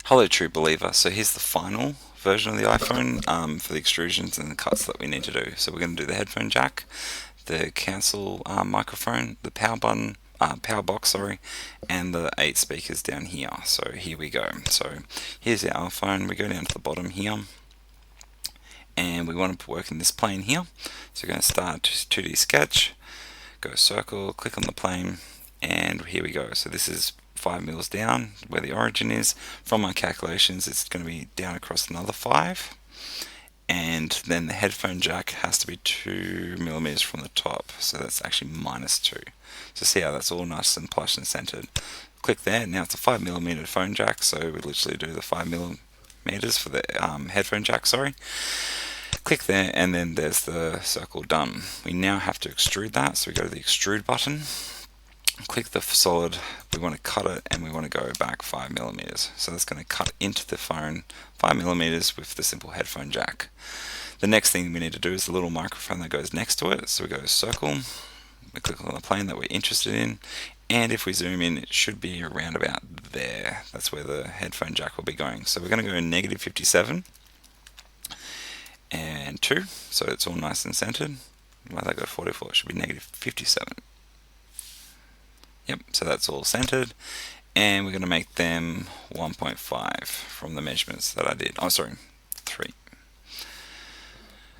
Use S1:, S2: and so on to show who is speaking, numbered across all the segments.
S1: Hello, true believer. So here's the final version of the iPhone for the extrusions and the cuts that we need to do. So we're going to do the headphone jack, the cancel microphone, the power button, power box, sorry, and the 8 speakers down here. So here we go. So here's our iPhone. We go down to the bottom here, and we want to work in this plane here. So we're going to start 2D sketch, go circle, click on the plane, and here we go. So this is 5 mils down where the origin is. From my calculations, it's going to be down across another 5, and then the headphone jack has to be 2 millimeters from the top, so that's actually -2. So see how that's all nice and plush and centered. Click there. Now it's a 5 millimeter phone jack, so we literally do the 5 millimeters for the headphone jack, sorry. Click there, and then there's the circle done. We now have to extrude that, so we go to the extrude button, click the solid, we want to cut it, and we want to go back 5 millimeters. So that's going to cut into the phone 5 millimeters with the simple headphone jack. The next thing we need to do is the little microphone that goes next to it. So we go to circle, we click on the plane that we're interested in, and if we zoom in, it should be around about there. That's where the headphone jack will be going. So we're going to go -57 and 2, so it's all nice and centered. Why did I go 44? It should be -57. Yep, so that's all centered, and we're going to make them 1.5 from the measurements that I did. Oh, sorry, 3.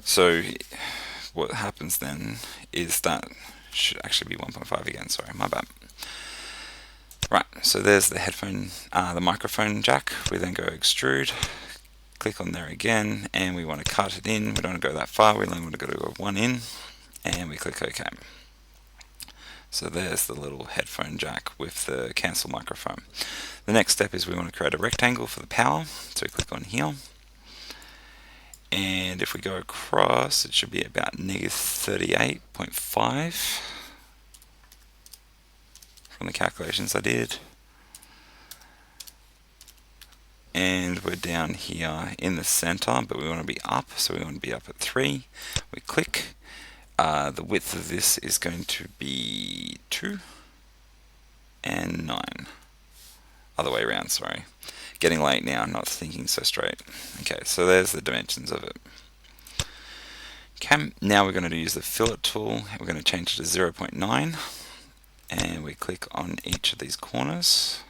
S1: So what happens then is that should actually be 1.5 again. Sorry, my bad. Right, so there's the headphone, the microphone jack. We then go extrude, click on there again, and we want to cut it in. We don't want to go that far. We only want to go 1 in, and we click OK. So there's the little headphone jack with the cancel microphone. The next step is we want to create a rectangle for the power. So we click on here, and if we go across, it should be about -38.5 from the calculations I did. And we're down here in the center, but we want to be up, so we want to be up at 3. We click. The width of this is going to be 2 and 9. Other way around, sorry. Getting late now, not thinking so straight. Okay, so there's the dimensions of it. Okay, now we're going to use the fillet tool. We're going to change it to 0.9, and we click on each of these corners.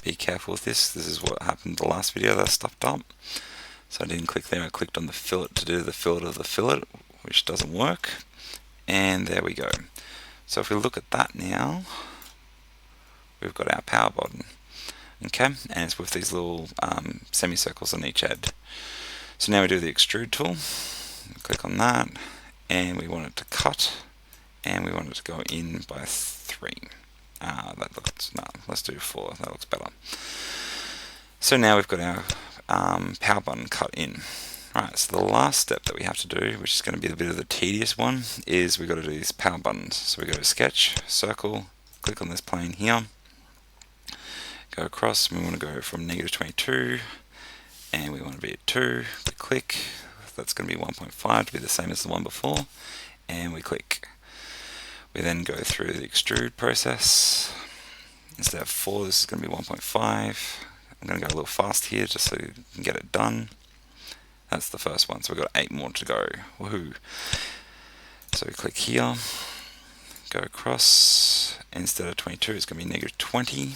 S1: Be careful with this. This is what happened the last video that I stuffed up. So I didn't click there, I clicked on the fillet to do the fillet of the fillet, which doesn't work. And there we go. So if we look at that now, we've got our power button. Okay, and it's with these little semicircles on each edge. So now we do the extrude tool, click on that, and we want it to cut, and we want it to go in by 3. That looks, no, let's do 4, that looks better. So now we've got our power button cut in. Right, so the last step that we have to do, which is going to be a bit of the tedious one, is we've got to do these power buttons. So we go to sketch, circle, click on this plane here, go across, and we want to go from -22, and we want to be at 2, we click, that's going to be 1.5 to be the same as the one before, and we click. We then go through the extrude process. Instead of 4, this is going to be 1.5. I'm going to go a little fast here just so you can get it done. That's the first one, so we've got 8 more to go. Woohoo! So we click here, go across. Instead of 22, it's going to be -20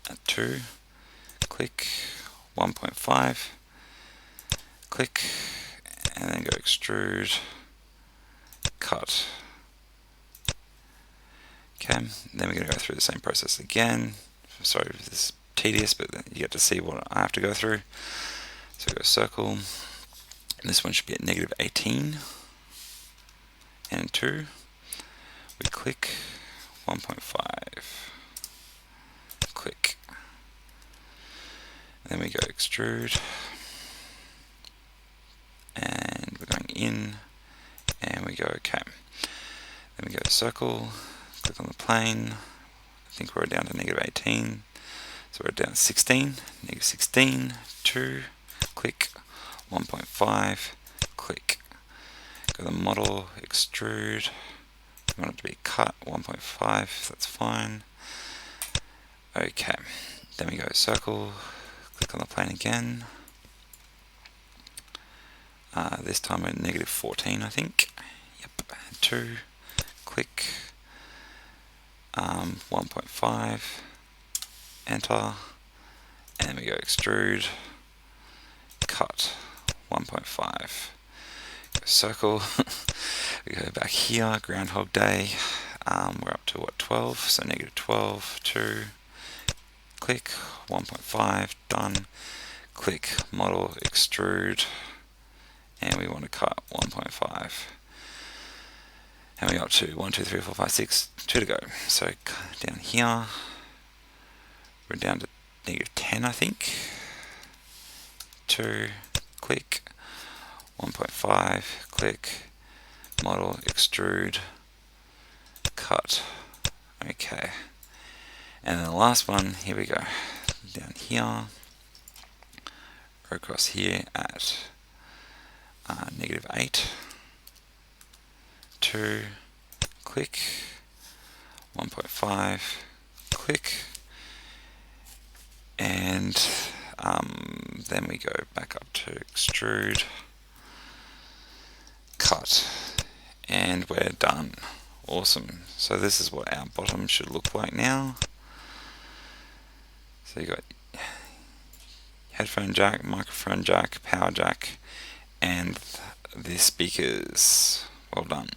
S1: at 2. Click 1.5. Click, and then go extrude, cut. Okay, then we're going to go through the same process again. Sorry if this is tedious, but you get to see what I have to go through. So go circle, and this one should be at -18 and 2. We click 1.5, click, and then we go extrude, and we're going in, and we go OK. Then we go circle, click on the plane. I think we're down to -18. So we're down to 16, -16, 2, click, 1.5, click. Go to the model, extrude. We want it to be cut, 1.5, that's fine. Okay, Then we go circle, click on the plane again. This time at -14, I think. Yep, 2, click, 1.5, enter, and then we go extrude, cut, 1.5, go circle, we go back here, Groundhog Day, we're up to what, 12, so -12, 2, click, 1.5, done, click, model, extrude, and we want to cut 1.5. And we got to 1, 2, 3, 4, 5, 6, 2 to go. So down here, we're down to -10, I think. 2, click, 1.5, click, model, extrude, cut. Okay. And then the last one, here we go. Down here, across here at -8. 2, click, 1.5, click, and then we go back up to extrude, cut, and we're done. Awesome. So this is what our bottom should look like now. So you got headphone jack, microphone jack, power jack, and the speakers. Well done.